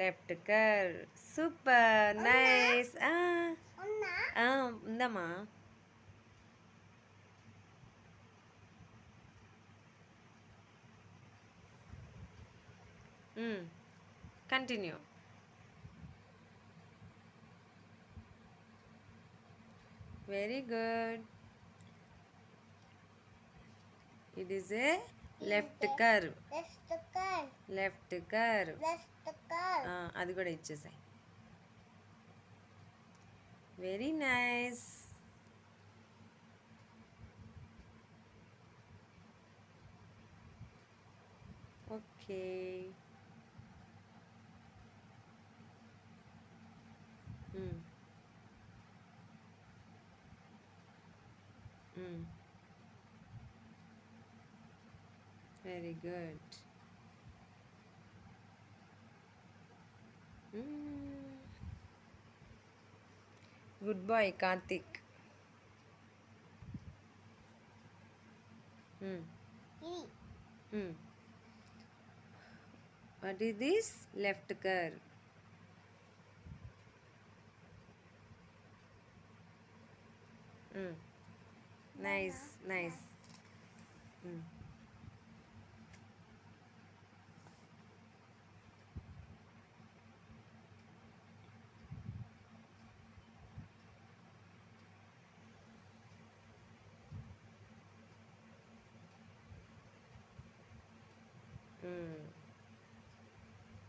Left car. Super nice. ఉందమ్మా. Continue. Very good. It is a left car. Left car. అది కూడా ఇచ్చేసాయి. Very nice. Okay. Very good. Good boy Karthik. What is this? Left car. Nice, nice.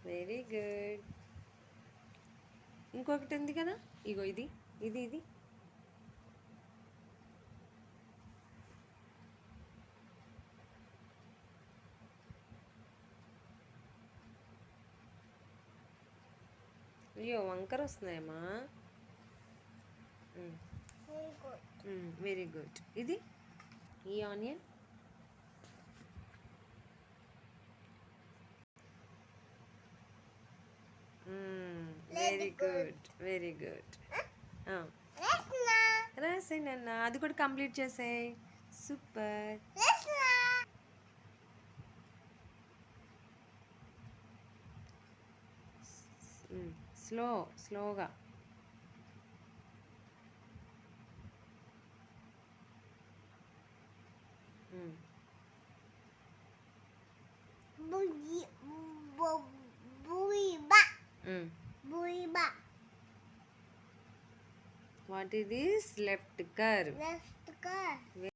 Very good. ఇంకొకటి ఉంది కదా, ఇగో ఇది ఇది ఇది అయ్యో వంకర వస్తున్నాయమ్మా. Very good. ఇది ఈ onion. Very good, very good. రాసేయండి అన్న, అది కూడా కంప్లీట్ చేసేయి. సూపర్. స్లోగా. What is this? Left car.